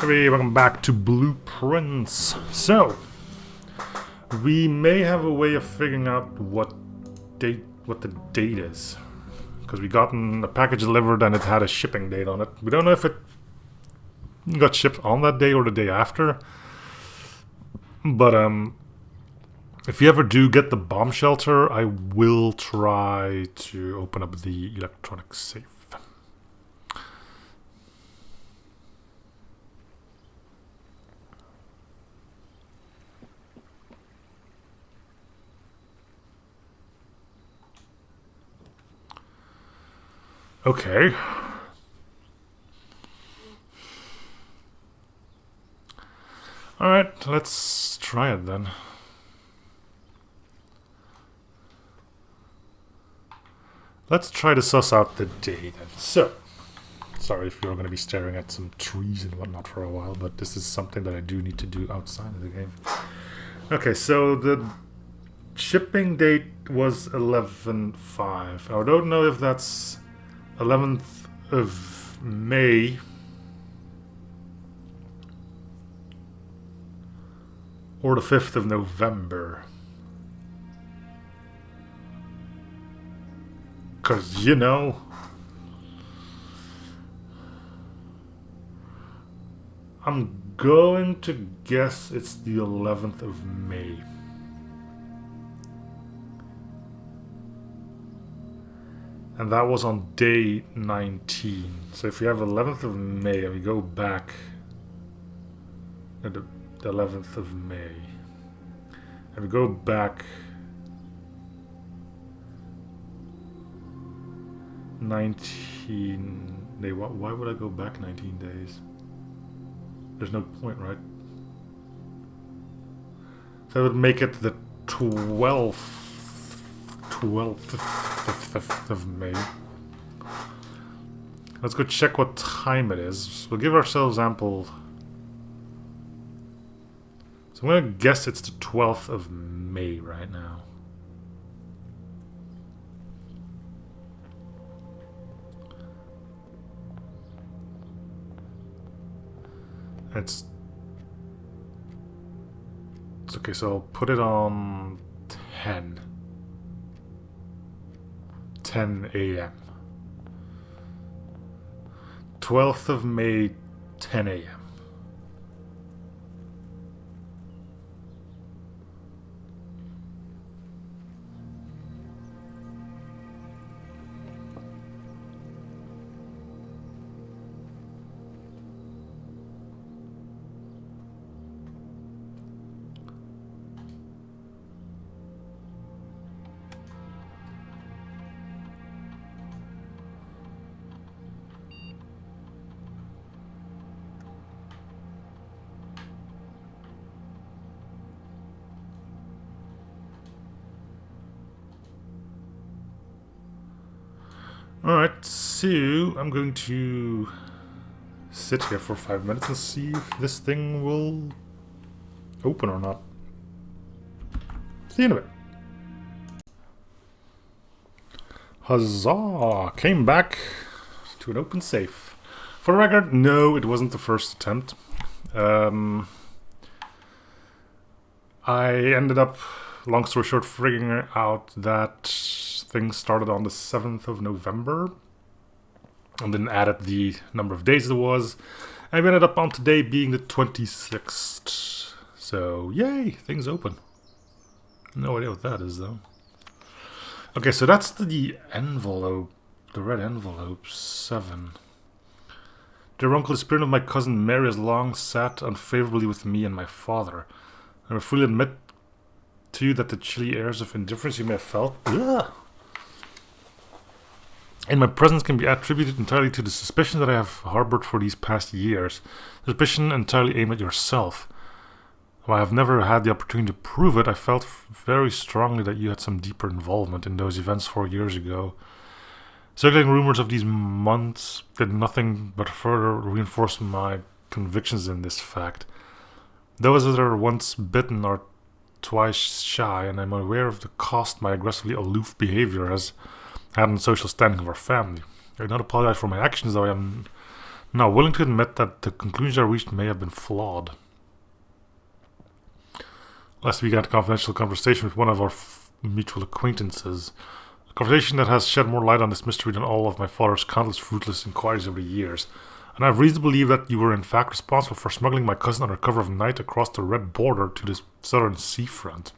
Hey, welcome back to Blueprince. So, we may have a way of figuring out what the date is, because we gotten a package delivered and it had a shipping date on it. We don't know if it got shipped on that day or the day after. But if you ever do get the bomb shelter, I will try to open up the electronic safe. Okay. Alright, let's try it then. Let's try to suss out the day then. So, sorry if you're going to be staring at some trees and whatnot for a while, but this is something that I do need to do outside of the game. Okay, so the shipping date was 11/5. I don't know if that's 11th of May or the 5th of November. Because, you know, I'm going to guess it's the 11th of May. And that was on day 19. So if we have 11th of May and we go back at the 11th of May, and we go back 19 days. Why would I go back 19 days? There's no point, right? So I would make it the 12th of May. Let's go check what time it is. We'll give ourselves ample. So I'm going to guess it's the 12th of May right now. It's okay, so I'll put it on 10 a.m. 12th of May, 10 a.m. Alright, so I'm going to sit here for 5 minutes and see if this thing will open or not. See you in a bit. Huzzah! Came back to an open safe. For the record, no, it wasn't the first attempt. I ended up, long story short, figuring out that things started on the 7th of November and then added the number of days it was, and we ended up on today being the 26th. So yay, things open. No idea what that is though. Okay, so that's the envelope, the red envelope 7. Dear uncle, the spirit of my cousin Mary has long sat unfavorably with me and my father. I will fully admit to you that the chilly airs of indifference you may have felt in my presence can be attributed entirely to the suspicion that I have harbored for these past years. Suspicion entirely aimed at yourself. While I have never had the opportunity to prove it, I felt very strongly that you had some deeper involvement in those events 4 years ago. Circulating rumors of these months did nothing but further reinforce my convictions in this fact. Those that are once bitten are twice shy, and I'm aware of the cost my aggressively aloof behavior has had on the social standing of our family. I do not apologize for my actions, though I am Now, willing to admit that the conclusions I reached may have been flawed. Last week I had a confidential conversation with one of our mutual acquaintances. A conversation that has shed more light on this mystery than all of my father's countless fruitless inquiries over the years. And I have reason to believe that you were in fact responsible for smuggling my cousin under cover of night across the red border to the southern seafront.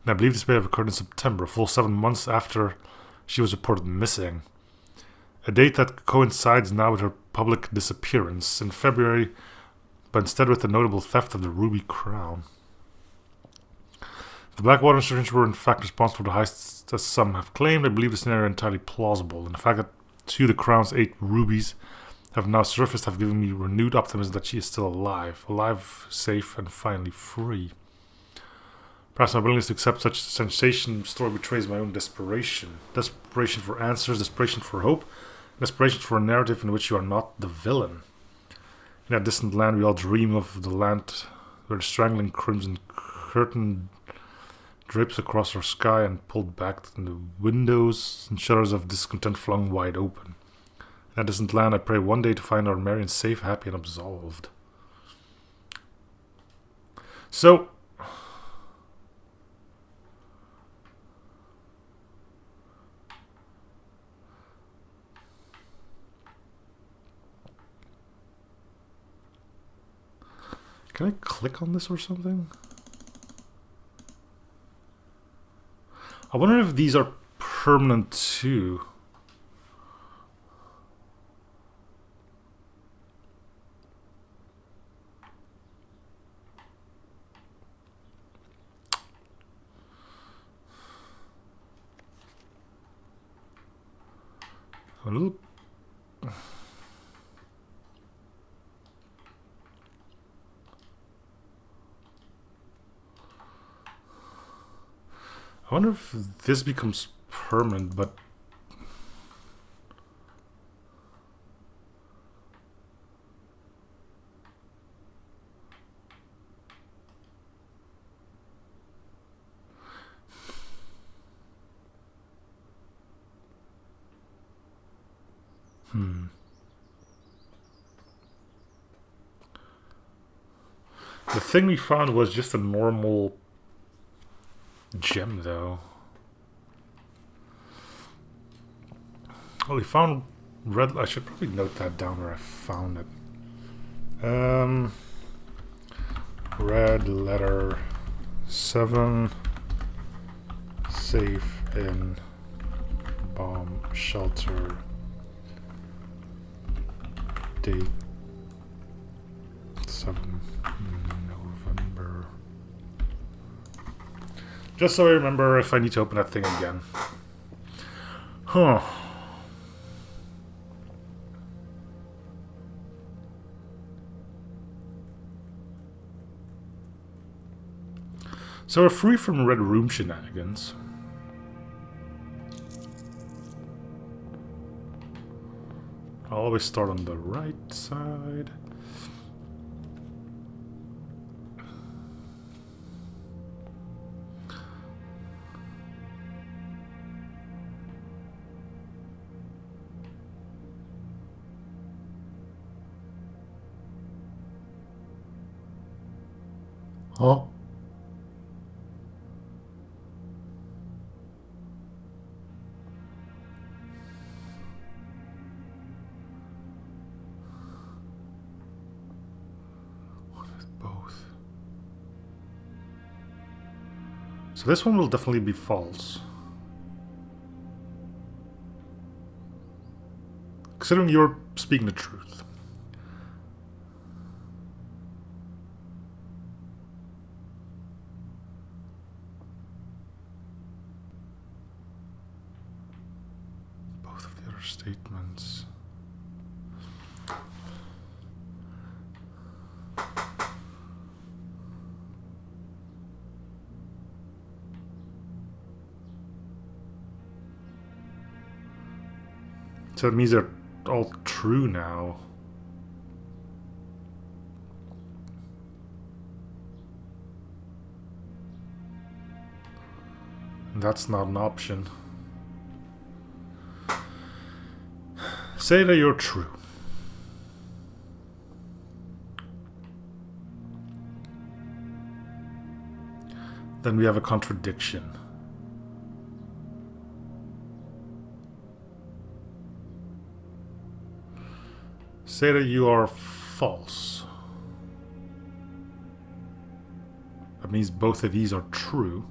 And I believe this may have occurred in September, a full 7 months after she was reported missing. A date that coincides now with her public disappearance in February, but instead with the notable theft of the ruby crown. If the Blackwater insurgents were in fact responsible for the heists, as some have claimed, I believe the scenario entirely plausible, and the fact that 2 of the crown's 8 rubies have now surfaced have given me renewed optimism that she is still alive, safe, and finally free. Perhaps my willingness to accept such a sensation story betrays my own desperation. Desperation for answers, desperation for hope, desperation for a narrative in which you are not the villain. In that distant land we all dream of, the land where the strangling crimson curtain drapes across our sky and pulled back, and the windows and shutters of discontent flung wide open. In that distant land I pray one day to find our Marion safe, happy, and absolved. So, can I click on this or something? I wonder if these are permanent too. A little. I wonder if this becomes permanent, but the thing we found was just a normal gem, though. Well, we found red. I should probably note that down where I found it. Red letter 7, safe in bomb shelter. Date 7 November. Just so I remember if I need to open that thing again. Huh. So we're free from red room shenanigans. I'll always start on the right side. Oh. So this one will definitely be false. Considering you're speaking the truth. Both of the other statements. So it means they're all true now. And that's not an option. Say that you're true. then we have a contradiction. Say that you are false. That means both of these are true.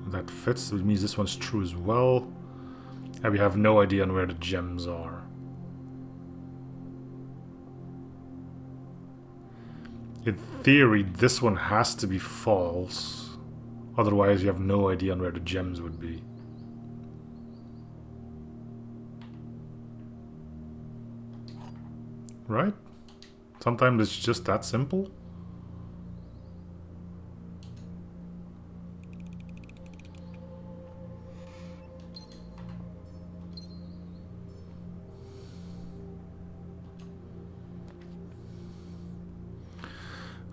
That fits, which means this one's true as well. And we have no idea on where the gems are. In theory, this one has to be false. Otherwise, you have no idea on where the gems would be. Right? Sometimes it's just that simple.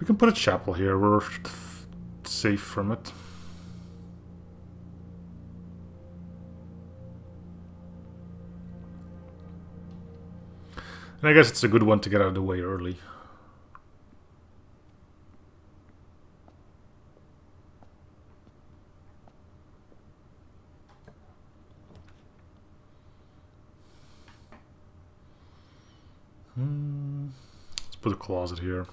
We can put a chapel here. We're safe from it. And I guess it's a good one to get out of the way early. Let's put a closet here.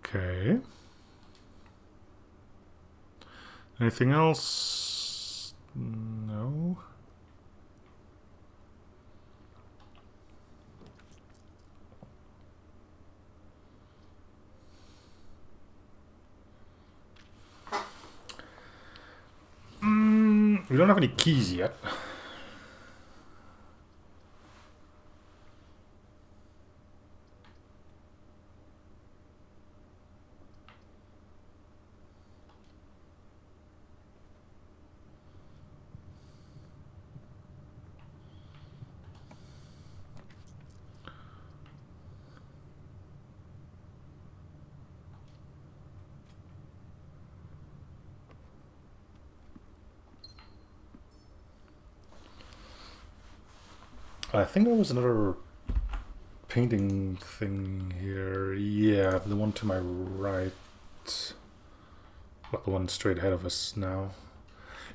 Okay. Anything else? No. We don't have any keys yet. I think there was another painting thing here. Yeah, the one to my right. Well, the one straight ahead of us now.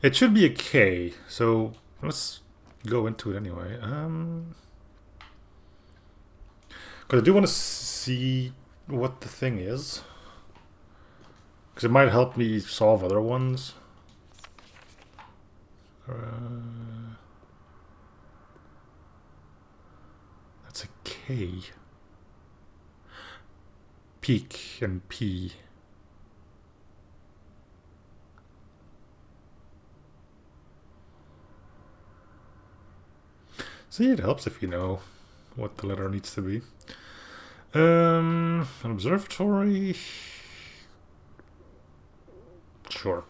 It should be a K, so let's go into it anyway. Because I do want to see what the thing is. Because it might help me solve other ones. That's a K. Peak and P. See, it helps if you know what the letter needs to be. An observatory. Sure.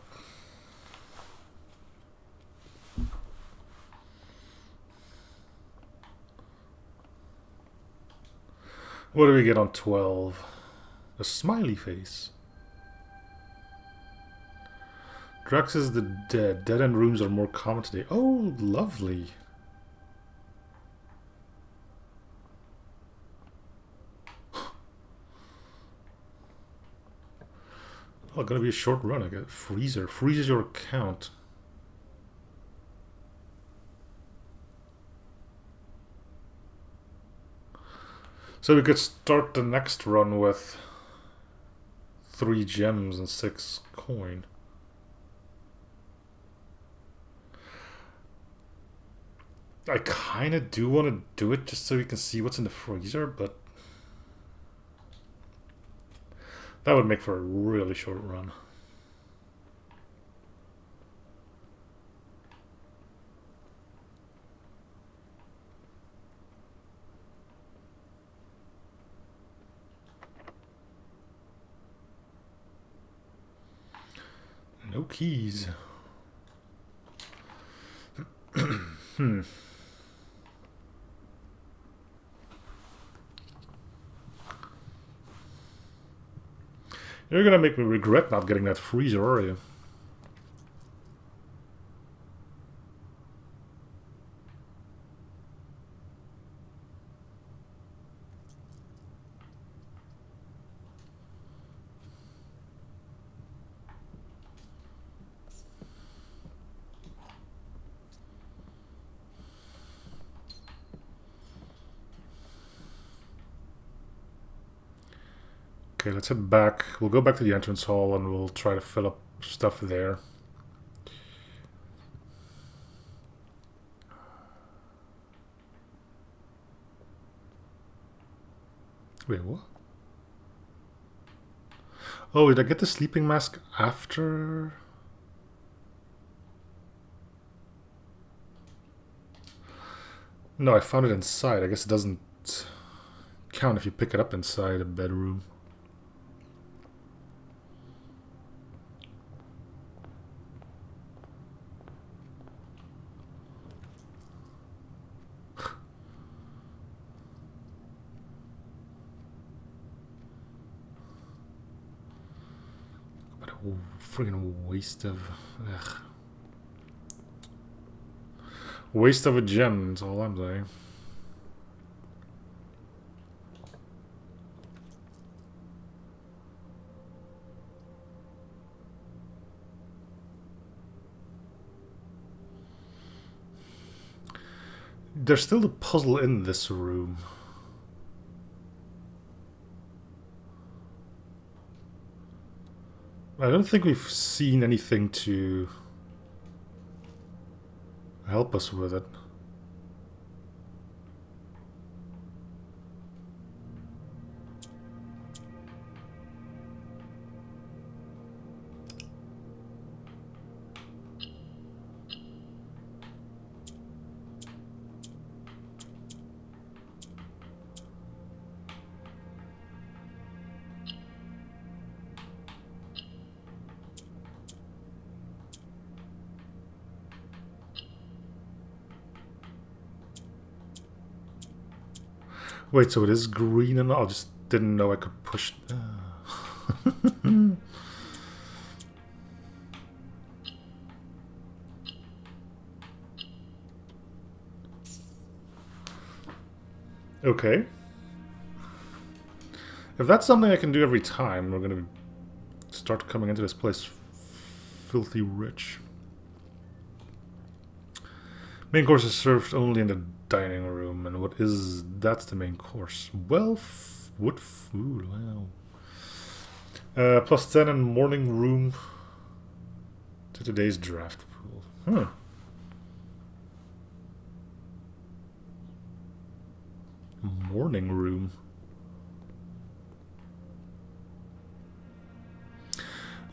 What do we get on 12? A smiley face. Drax is the dead. Dead-end rooms are more common today. Oh, lovely. Oh, gonna be a short run. I got freezer. Freezes your account. So we could start the next run with 3 gems and 6 coin. I kind of do want to do it just so we can see what's in the freezer, but that would make for a really short run. No keys. You're gonna make me regret not getting that freezer, are you? Okay, let's head back. We'll go back to the entrance hall and we'll try to fill up stuff there. Wait, what? Oh, did I get the sleeping mask after? No, I found it inside. I guess it doesn't count if you pick it up inside a bedroom. What a friggin' waste of... Ugh. Waste of a gem, that's all I'm saying. There's still the puzzle in this room. I don't think we've seen anything to help us with it. Wait, so it is green and I just didn't know I could push... Okay. If that's something I can do every time, we're gonna start coming into this place filthy rich. Main course is served only in the dining room, and what is... that's the main course. Well, what food, wow. +10 in morning room to today's draft pool. Huh. Morning room.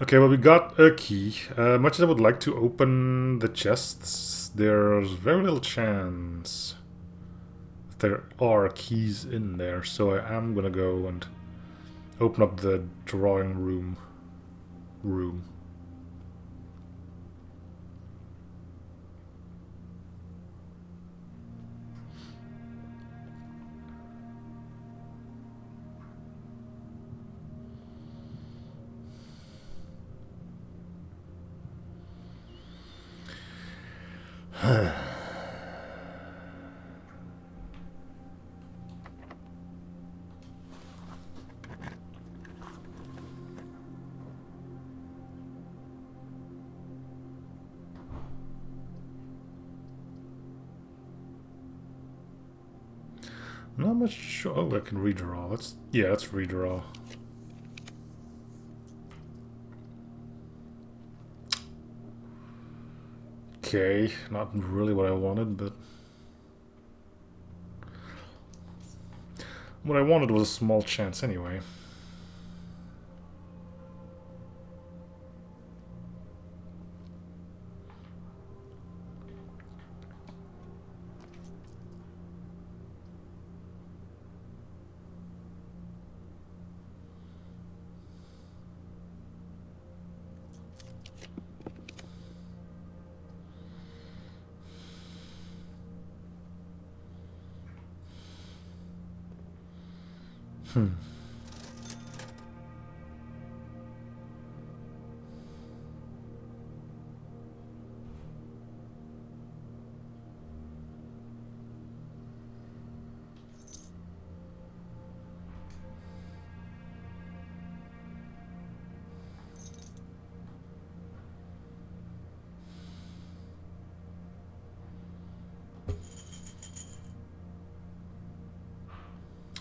Okay, well, we got a key. Much as I would like to open the chests, there's very little chance that there are keys in there, so I am gonna go and open up the drawing room. Not much sure. Oh, I can redraw. Let's redraw. Okay, not really what I wanted, but what I wanted was a small chance anyway. Hmm.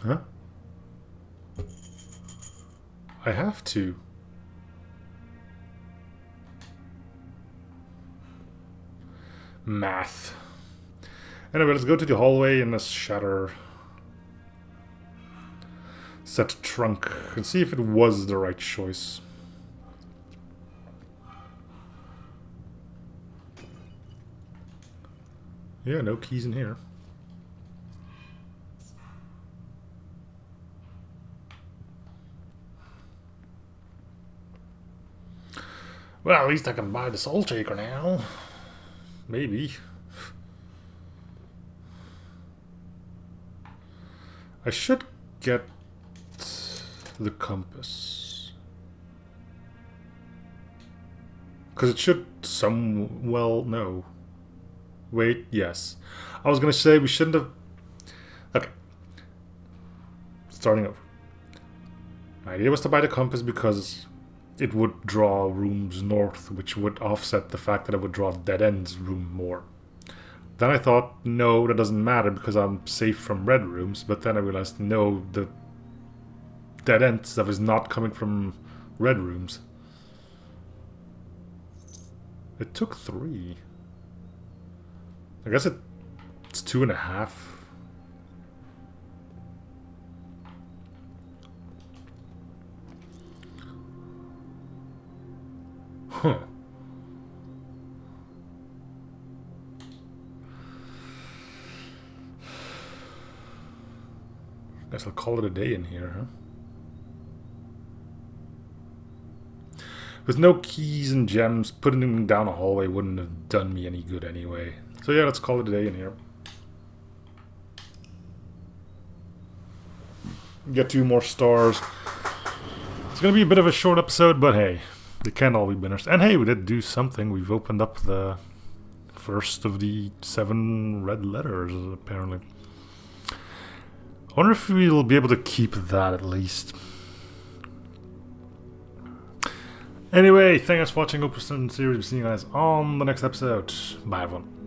Huh? I have to. Math. Anyway, let's go to the hallway and let's shatter set trunk and see if it was the right choice. Yeah, no keys in here. Well, at least I can buy the soul shaker now. Maybe. I should get the compass. Because it should well, no. Wait, yes. I was gonna say we shouldn't have... Okay. Starting over. My idea was to buy the compass because it would draw rooms north, which would offset the fact that it would draw dead ends room more. Then I thought, no, that doesn't matter because I'm safe from red rooms. But then I realized, no, the dead end stuff is not coming from red rooms. It took 3. I guess it's 2.5. Huh. Guess I'll call it a day in here, huh? With no keys and gems, putting them down a hallway wouldn't have done me any good anyway. So yeah, let's call it a day in here. Get 2 more stars. It's gonna be a bit of a short episode, but hey, they can't all be winners. And hey, we did do something. We've opened up the first of the 7 red letters, apparently. I wonder if we'll be able to keep that at least. Anyway, thanks for watching Ep.17 series. We'll see you guys on the next episode. Bye everyone.